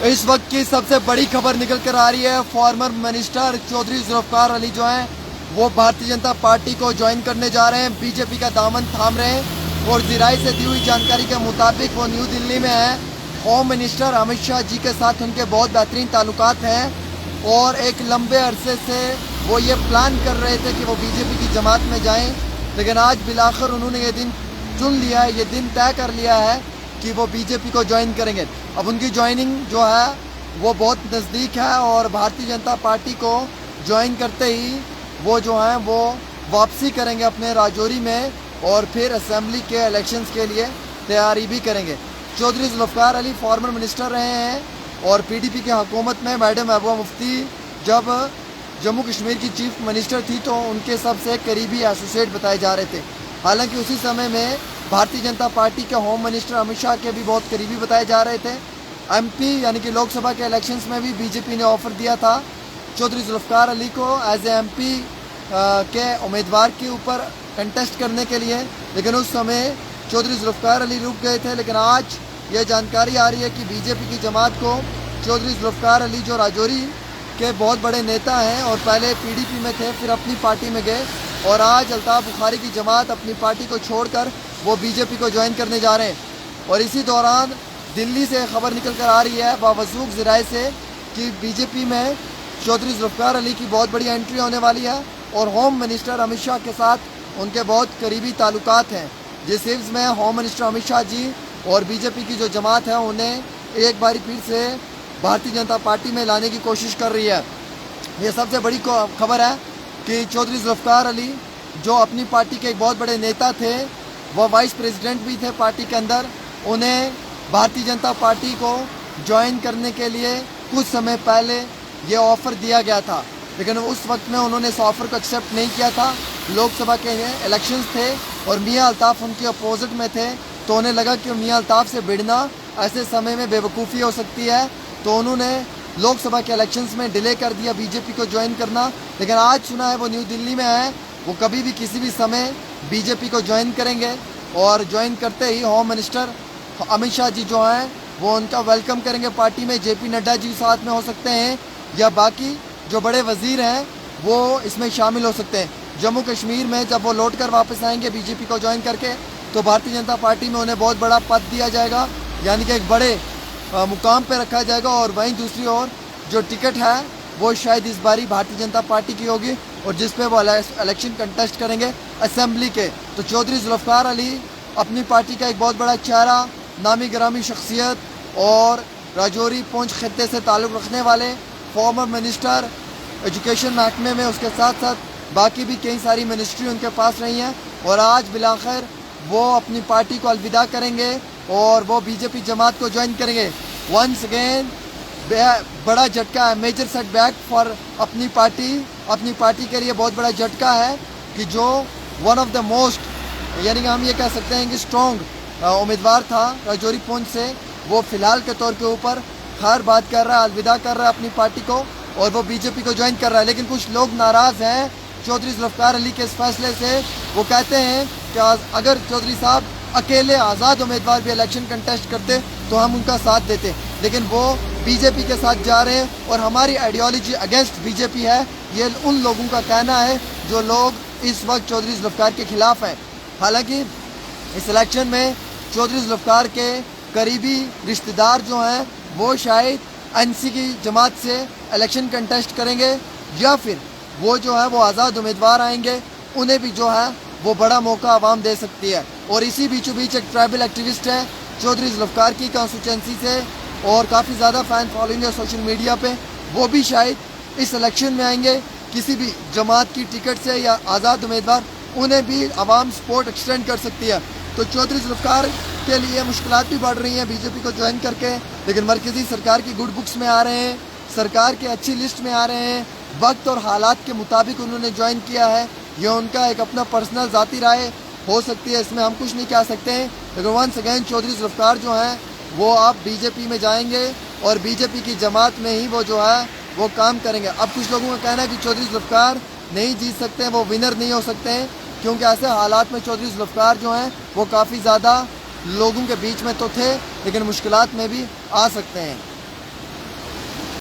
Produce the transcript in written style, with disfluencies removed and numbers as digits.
इस वक्त की सबसे बड़ी खबर निकल कर आ रही है। फॉर्मर मिनिस्टर चौधरी जुल्फकार अली जो हैं वो भारतीय जनता पार्टी को ज्वाइन करने जा रहे हैं, बीजेपी का दामन थाम रहे हैं। और ज़राए से दी हुई जानकारी के मुताबिक वो न्यू दिल्ली में है। होम मिनिस्टर अमित शाह जी के साथ उनके बहुत बेहतरीन ताल्लुकात हैं और एक लंबे अरसे से वो ये प्लान कर रहे थे कि वो बीजेपी की जमात में जाएं, लेकिन आज बिलाखिर उन्होंने ये दिन चुन लिया है, ये दिन तय कर लिया है कि वो बीजेपी को ज्वाइन करेंगे। अब उनकी ज्वाइनिंग जो है वो बहुत नज़दीक है और भारतीय जनता पार्टी को ज्वाइन करते ही वो जो हैं वो वापसी करेंगे अपने राजौरी में और फिर असेंबली के इलेक्शंस के लिए तैयारी भी करेंगे। चौधरी जुल्फकार अली फॉर्मर मिनिस्टर रहे हैं और पीडीपी की हुकूमत में मैडम महबूबा मुफ्ती जब जम्मू कश्मीर की चीफ मिनिस्टर थी तो उनके सबसे करीबी एसोसिएट बताए जा रहे थे। हालांकि उसी समय में भारतीय जनता पार्टी के होम मिनिस्टर अमित शाह के भी बहुत करीबी बताए जा रहे थे। एमपी यानी कि लोकसभा के इलेक्शंस में भी बीजेपी ने ऑफर दिया था चौधरी जुल्फकार अली को एज ए एमपी के उम्मीदवार के ऊपर कंटेस्ट करने के लिए, लेकिन उस समय चौधरी जुल्फकार अली रुक गए थे। लेकिन आज ये जानकारी आ रही है कि बीजेपी की जमात को चौधरी जुल्फकार अली जो राजौरी के बहुत बड़े नेता हैं और पहले पीडीपी में थे फिर अपनी पार्टी में गए और आज अल्ताफ़ बुखारी की जमात अपनी पार्टी को छोड़कर वो बीजेपी को ज्वाइन करने जा रहे हैं। और इसी दौरान दिल्ली से खबर निकल कर आ रही है बावजूद ज़राए से कि बीजेपी में चौधरी जुल्फकार अली की बहुत बड़ी एंट्री होने वाली है और होम मिनिस्टर अमित शाह के साथ उनके बहुत करीबी ताल्लुकात हैं, जिस हिफ्ज़ में होम मिनिस्टर अमित शाह जी और बीजेपी की जो जमात है उन्हें एक बार फिर से भारतीय जनता पार्टी में लाने की कोशिश कर रही है। ये सबसे बड़ी खबर है कि चौधरी जुल्फकार अली जो अपनी पार्टी के एक बहुत बड़े नेता थे, वह वाइस प्रेसिडेंट भी थे पार्टी के अंदर, उन्हें भारतीय जनता पार्टी को ज्वाइन करने के लिए कुछ समय पहले ये ऑफ़र दिया गया था, लेकिन उस वक्त में उन्होंने इस ऑफ़र को एक्सेप्ट नहीं किया था। लोकसभा के इलेक्शंस थे और मियां अल्ताफ़ उनके अपोजिट में थे, तो उन्हें लगा कि मियां अल्ताफ़ से भिड़ना ऐसे समय में बेवकूफ़ी हो सकती है, तो उन्होंने लोकसभा के इलेक्शंस में डिले कर दिया बीजेपी को ज्वाइन करना। लेकिन आज सुना है वो न्यू दिल्ली में है, वो कभी भी किसी भी समय बीजेपी को ज्वाइन करेंगे और ज्वाइन करते ही होम मिनिस्टर अमित शाह जी जो हैं वो उनका वेलकम करेंगे पार्टी में। जेपी नड्डा जी साथ में हो सकते हैं या बाकी जो बड़े वजीर हैं वो इसमें शामिल हो सकते हैं। जम्मू कश्मीर में जब वो लौट कर वापस आएंगे बीजेपी को ज्वाइन करके तो भारतीय जनता पार्टी में उन्हें बहुत बड़ा पद दिया जाएगा, यानी कि एक बड़े मुकाम पे रखा जाएगा। और वहीं दूसरी ओर जो टिकट है वो शायद इस बारी भारतीय जनता पार्टी की होगी और जिस पे वो इलेक्शन कंटेस्ट करेंगे असेंबली के। तो चौधरी जुल्फकार अली अपनी पार्टी का एक बहुत बड़ा चेहरा, नामी गिरामी शख्सियत और राजौरी पुंछ खित्ते से ताल्लुक़ रखने वाले फॉर्मर मिनिस्टर, एजुकेशन महकमे में उसके साथ साथ बाकी भी कई सारी मिनिस्ट्री उनके पास रही हैं और आज बिलाखिर वो अपनी पार्टी को अलविदा करेंगे और वो बीजेपी जमात को ज्वाइन करेंगे। वंस अगेन बड़ा झटका है, मेजर सेटबैक फॉर अपनी पार्टी के लिए बहुत बड़ा झटका है कि जो वन ऑफ द मोस्ट यानी कि हम ये कह सकते हैं कि स्ट्रॉन्ग उम्मीदवार था राजौरी पुंछ से, वो फ़िलहाल के तौर के ऊपर खैर बात कर रहा है, अलविदा कर रहा है अपनी पार्टी को और वो बीजेपी को ज्वाइन कर रहा है। लेकिन कुछ लोग नाराज़ हैं चौधरी जुल्फकार अली के इस फैसले से। वो कहते हैं कि अगर चौधरी साहब अकेले आज़ाद उम्मीदवार भी इलेक्शन कंटेस्ट करते तो हम उनका साथ देते, लेकिन वो बीजेपी के साथ जा रहे हैं और हमारी आइडियोलॉजी अगेंस्ट बीजेपी है, ये उन लोगों का कहना है जो लोग इस वक्त चौधरी जुल्फकार के ख़िलाफ़ हैं। हालांकि इस इलेक्शन में चौधरी जुल्फकार के करीबी रिश्तेदार जो हैं वो शायद एनसी की जमात से इलेक्शन कंटेस्ट करेंगे या फिर वो जो है वो आज़ाद उम्मीदवार आएंगे, उन्हें भी जो है वो बड़ा मौका आवाम दे सकती है। और इसी बीचों बीच एक ट्राइबल एक्टिविस्ट है चौधरी जुल्फकार की कॉन्स्टिट्यूंसी से और काफ़ी ज़्यादा फ़ैन फॉलोइंग है सोशल मीडिया पे, वो भी शायद इस इलेक्शन में आएंगे किसी भी जमात की टिकट से या आज़ाद उम्मीदवार, उन्हें भी आवाम सपोर्ट एक्सटेंड कर सकती है। तो चौधरी जुल्फकार के लिए मुश्किलात भी बढ़ रही हैं बीजेपी को ज्वाइन करके, लेकिन मरकज़ी सरकार की गुड बुक्स में आ रहे हैं, सरकार की अच्छी लिस्ट में आ रहे हैं, वक्त और हालात के मुताबिक उन्होंने ज्वाइन किया है। ये उनका एक अपना पर्सनल ज़ाती राय हो सकती है, इसमें हम कुछ नहीं कह सकते हैं। लेकिन वंस अगेन चौधरी जुल्फकार जो हैं वो अब बीजेपी में जाएंगे और बीजेपी की जमात में ही वो जो है वो काम करेंगे। अब कुछ लोगों का कहना है कि चौधरी जुल्फकार नहीं जीत सकते हैं, वो विनर नहीं हो सकते हैं, क्योंकि ऐसे हालात में चौधरी जुल्फकार जो हैं वो काफ़ी ज़्यादा लोगों के बीच में तो थे लेकिन मुश्किलात में भी आ सकते हैं।